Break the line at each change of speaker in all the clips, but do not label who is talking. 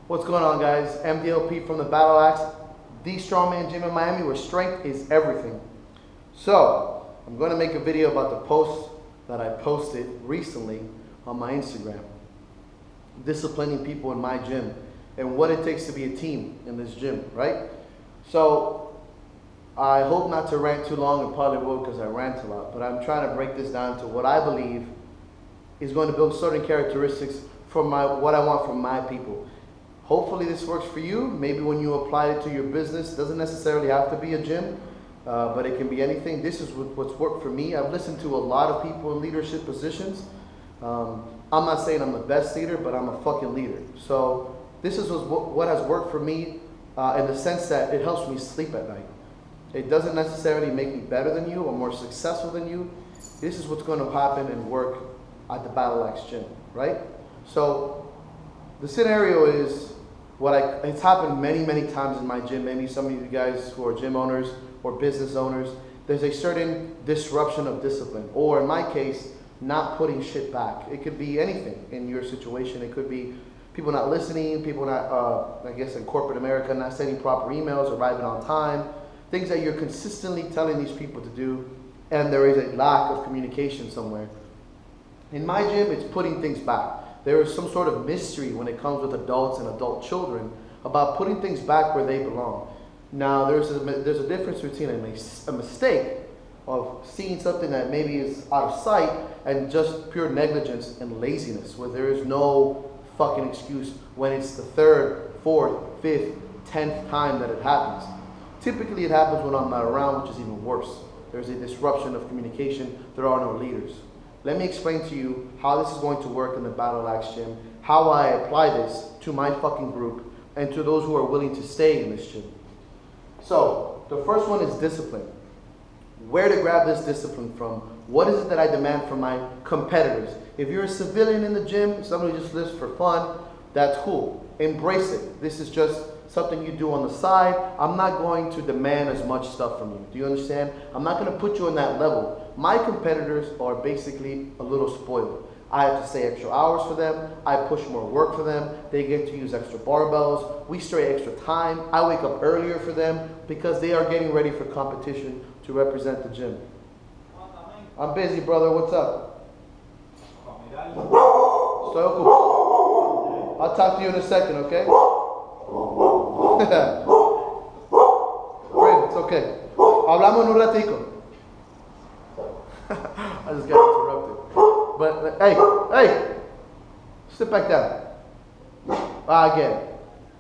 What's going on, guys? MDLP from the Battle Axe, the strongman gym in Miami where strength is everything. So, I'm going to make a video about the post that I posted recently on my Instagram. Disciplining people in my gym and what it takes to be a team in this gym, right? So, I hope not to rant too long, and probably will because I rant a lot, but I'm trying to break this down to what I believe is going to build certain characteristics for what I want from my people. Hopefully this works for you. Maybe when you apply it to your business, it doesn't necessarily have to be a gym, but it can be anything. This is what's worked for me. I've listened to a lot of people in leadership positions. I'm not saying I'm the best leader, but I'm a fucking leader. So this is what has worked for me in the sense that it helps me sleep at night. It doesn't necessarily make me better than you or more successful than you. This is what's going to happen and work at the Battle Axe gym, right? So the scenario is it's happened many times in my gym. Maybe some of you guys who are gym owners or business owners, there's a certain disruption of discipline, or in my case, not putting shit back. It could be anything in your situation. It could be people not listening, people not, I guess in corporate America, not sending proper emails, arriving on time, things that you're consistently telling these people to do, and there is a lack of communication somewhere. In my gym, it's putting things back. There is some sort of mystery when it comes with adults and adult children about putting things back where they belong. Now, there's a difference between a mistake of seeing something that maybe is out of sight and just pure negligence and laziness, where there is no fucking excuse when it's the third, fourth, fifth, 10th time that it happens. Typically, it happens when I'm not around, which is even worse. There's a disruption of communication. There are no leaders. Let me explain to you how this is going to work in the Battle Axe gym, how I apply this to my fucking group, and to those who are willing to stay in this gym. So, the first one is discipline. Where to grab this discipline from? What is it that I demand from my competitors? If you're a civilian in the gym, somebody who just lives for fun, that's cool. Embrace it. This is just something you do on the side. I'm not going to demand as much stuff from you. Do you understand? I'm not going to put you on that level. My competitors are basically a little spoiled. I have to stay extra hours for them. I push more work for them. They get to use extra barbells. We stay extra time. I wake up earlier for them because they are getting ready for competition to represent the gym. I'm busy, brother. What's up? Estoy ocupado. I'll talk to you in a second, okay? Great, it's okay. Hablamos en un ratico. I just got interrupted. But hey, sit back down. Again.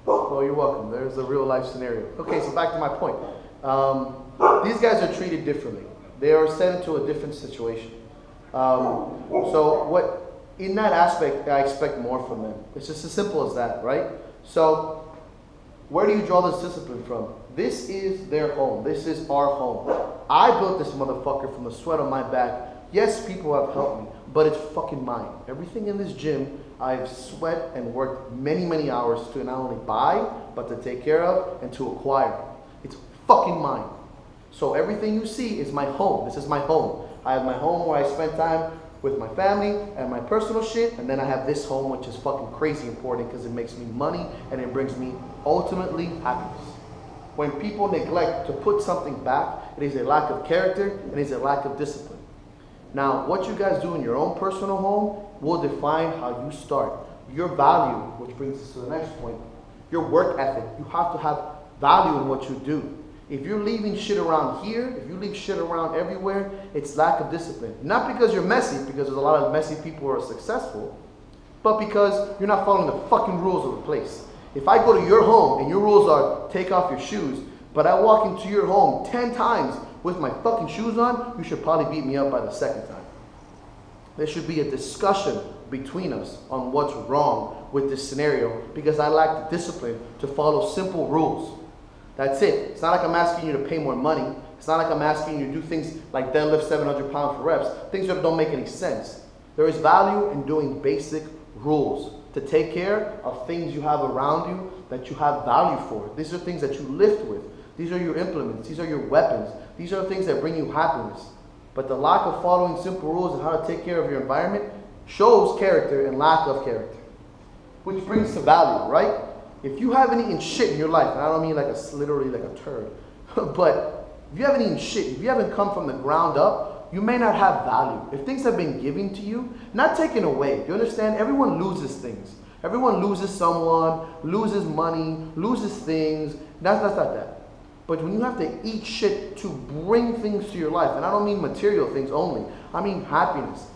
Well, you're welcome. There's a real life scenario. Okay, so back to my point. These guys are treated differently. They are sent into a different situation. So in that aspect, I expect more from them. It's just as simple as that, right? So where do you draw this discipline from? This is their home. This is our home. I built this motherfucker from the sweat on my back. Yes, people have helped me, but it's fucking mine. Everything in this gym, I've sweat and worked many hours to not only buy, but to take care of and to acquire. It's fucking mine. So everything you see is my home. This is my home. I have my home where I spend time with my family and my personal shit, and then I have this home which is fucking crazy important because it makes me money and it brings me ultimately happiness. When people neglect to put something back, it is a lack of character and it is a lack of discipline. Now, what you guys do in your own personal home will define how you start. Your value, which brings us to the next point, your work ethic. You have to have value in what you do. If you're leaving shit around here, if you leave shit around everywhere, it's lack of discipline. Not because you're messy, because there's a lot of messy people who are successful, but because you're not following the fucking rules of the place. If I go to your home and your rules are take off your shoes, but I walk into your home 10 times with my fucking shoes on, you should probably beat me up by the second time. There should be a discussion between us on what's wrong with this scenario because I lack the discipline to follow simple rules. That's it. It's not like I'm asking you to pay more money. It's not like I'm asking you to do things like deadlift 700 pounds for reps, things that don't make any sense. There is value in doing basic rules to take care of things you have around you that you have value for. These are things that you lift with. These are your implements. These are your weapons. These are things that bring you happiness. But the lack of following simple rules and how to take care of your environment shows character and lack of character. Which brings to value, right? if you haven't eaten shit in your life, and I don't mean like literally like a turd, but if you haven't eaten shit, if you haven't come from the ground up, you may not have value. If things have been given to you, not taken away, you understand? Everyone loses things. Everyone loses someone, loses money, loses things. That's not that. But when you have to eat shit to bring things to your life, and I don't mean material things only, I mean happiness,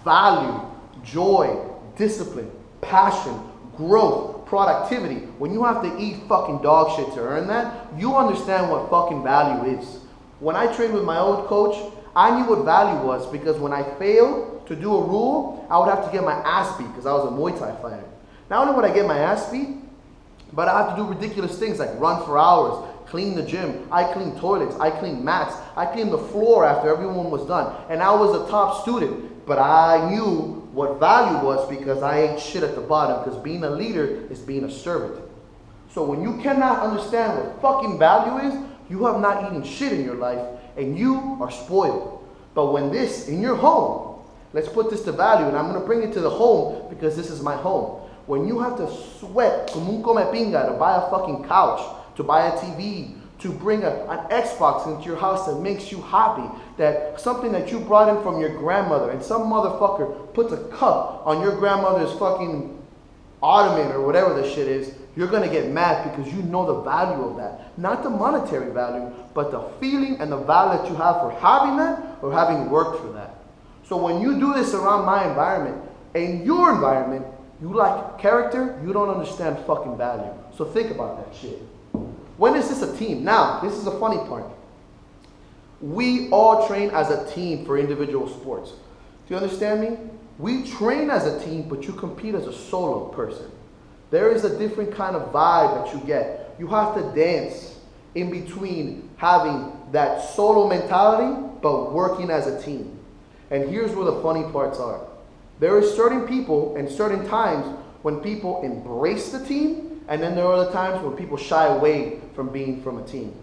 value, joy, discipline, passion, growth, productivity. When you have to eat fucking dog shit to earn that, you understand what fucking value is. When I trained with my old coach, I knew what value was, because when I failed to do a rule, I would have to get my ass beat because I was a Muay Thai fighter. Not only would I get my ass beat, but I have to do ridiculous things like run for hours, clean the gym, I clean toilets, I clean mats, I clean the floor after everyone was done. And I was a top student, but I knew what value was because I ate shit at the bottom, because being a leader is being a servant. So when you cannot understand what fucking value is, you have not eaten shit in your life and you are spoiled. But when this, in your home, let's put this to value, and I'm going to bring it to the home because this is my home. When you have to sweat como un come pinga to buy a fucking couch, to buy a TV, to bring an Xbox into your house that makes you happy, that something that you brought in from your grandmother, and some motherfucker puts a cup on your grandmother's fucking ottoman or whatever the shit is, you're gonna get mad because you know the value of that. Not the monetary value, but the feeling and the value that you have for having that or having worked for that. So when you do this around my environment, in your environment, you lack character, you don't understand fucking value. So think about that shit. When is this a team? Now, this is the funny part. We all train as a team for individual sports. Do you understand me? We train as a team, but you compete as a solo person. There is a different kind of vibe that you get. You have to dance in between having that solo mentality, but working as a team. And here's where the funny parts are. There are certain people and certain times when people embrace the team, and then there are other times when people shy away from being from a team.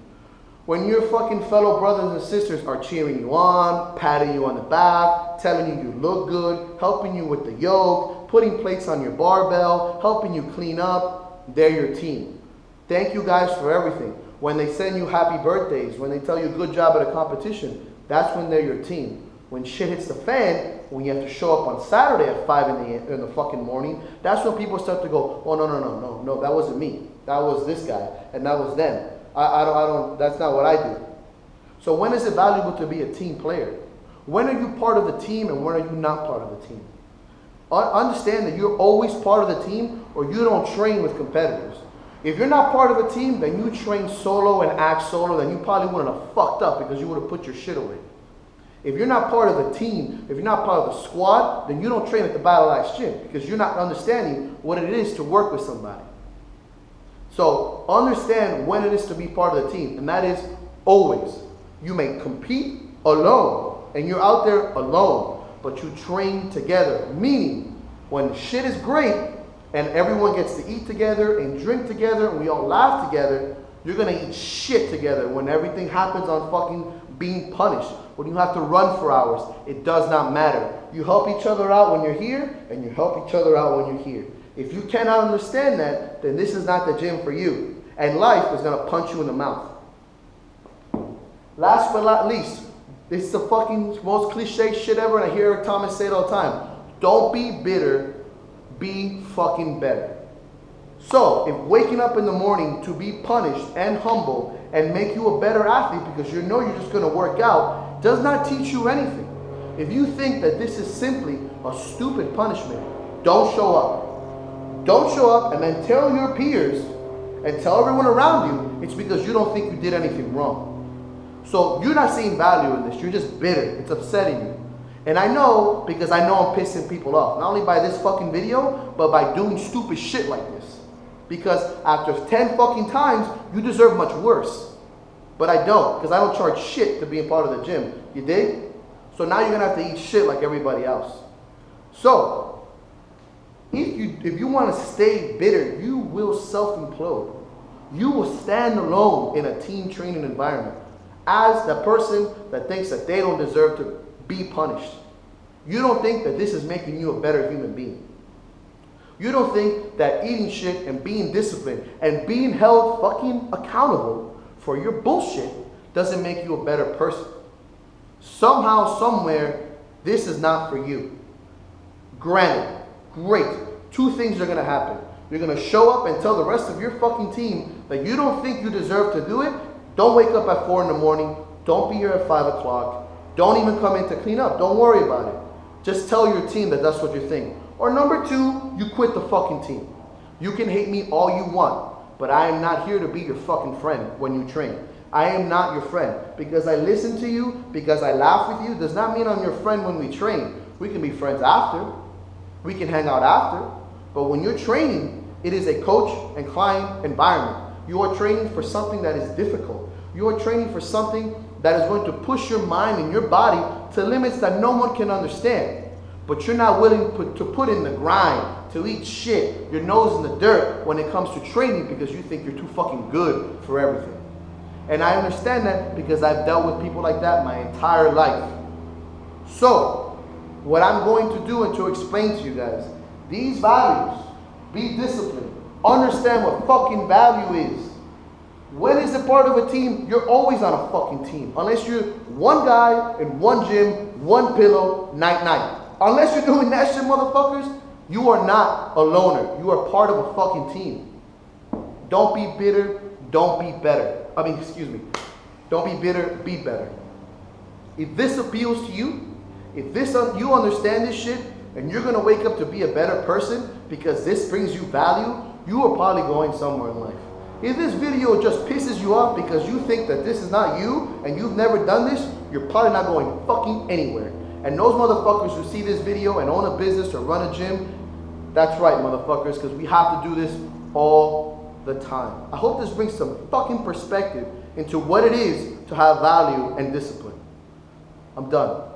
When your fucking fellow brothers and sisters are cheering you on, patting you on the back, telling you you look good, helping you with the yoke, putting plates on your barbell, helping you clean up, they're your team. Thank you guys for everything. When they send you happy birthdays, when they tell you good job at a competition, that's when they're your team. When shit hits the fan, when you have to show up on Saturday at 5 in the fucking morning, that's when people start to go, oh no, that wasn't me. That was this guy, and that was them. I don't, that's not what I do. So when is it valuable to be a team player? When are you part of the team and when are you not part of the team? Understand that you're always part of the team or you don't train with competitors. If you're not part of a team, then you train solo and act solo, then you probably wouldn't have fucked up because you would have put your shit away. If you're not part of the team, if you're not part of the squad, then you don't train at the Battle Axe Gym because you're not understanding what it is to work with somebody. So understand when it is to be part of the team, and that is always. You may compete alone, and you're out there alone, but you train together, meaning when shit is great and everyone gets to eat together and drink together and we all laugh together, you're going to eat shit together when everything happens on fucking being punished. When you have to run for hours, it does not matter. You help each other out when you're here, and you help each other out when you're here. If you cannot understand that, then this is not the gym for you. And life is going to punch you in the mouth. Last but not least, this is the fucking most cliche shit ever, and I hear Eric Thomas say it all the time. Don't be bitter, be fucking better. So, if waking up in the morning to be punished and humble and make you a better athlete because you know you're just going to work out does not teach you anything. If you think that this is simply a stupid punishment, don't show up. Don't show up and then tell your peers and tell everyone around you it's because you don't think you did anything wrong. So you're not seeing value in this. You're just bitter. It's upsetting you. And I know because I know I'm pissing people off. Not only by this fucking video, but by doing stupid shit like this. Because after 10 fucking times, you deserve much worse. But I don't, because I don't charge shit to be a part of the gym. You dig? So now you're going to have to eat shit like everybody else. So, if you want to stay bitter, you will self-implode. You will stand alone in a team training environment as the person that thinks that they don't deserve to be punished. You don't think that this is making you a better human being. You don't think that eating shit and being disciplined and being held fucking accountable for your bullshit doesn't make you a better person. Somehow, somewhere, this is not for you. Granted, great. Two things are gonna happen. You're gonna show up and tell the rest of your fucking team that you don't think you deserve to do it. Don't wake up at 4 in the morning. Don't be here at 5 o'clock. Don't even come in to clean up. Don't worry about it. Just tell your team that that's what you're thinking. Or number two, you quit the fucking team. You can hate me all you want, but I am not here to be your fucking friend when you train. I am not your friend. Because I listen to you, because I laugh with you, does not mean I'm your friend when we train. We can be friends after. We can hang out after. But when you're training, it is a coach and client environment. You are training for something that is difficult. You are training for something that is going to push your mind and your body to limits that no one can understand. But you're not willing to put in the grind, to eat shit, your nose in the dirt when it comes to training because you think you're too fucking good for everything. And I understand that because I've dealt with people like that my entire life. So, what I'm going to do and to explain to you guys, these values, be disciplined, understand what fucking value is. When is it part of a team? You're always on a fucking team. Unless you're one guy in one gym, one pillow, night. Unless you're doing that shit, motherfuckers, you are not a loner. You are part of a fucking team. Don't be bitter. Don't be better. Don't be bitter. Be better. If this appeals to you, if you understand this shit, and you're going to wake up to be a better person because this brings you value, you are probably going somewhere in life. If this video just pisses you off because you think that this is not you and you've never done this, you're probably not going fucking anywhere. And those motherfuckers who see this video and own a business or run a gym, that's right, motherfuckers, because we have to do this all the time. I hope this brings some fucking perspective into what it is to have value and discipline. I'm done.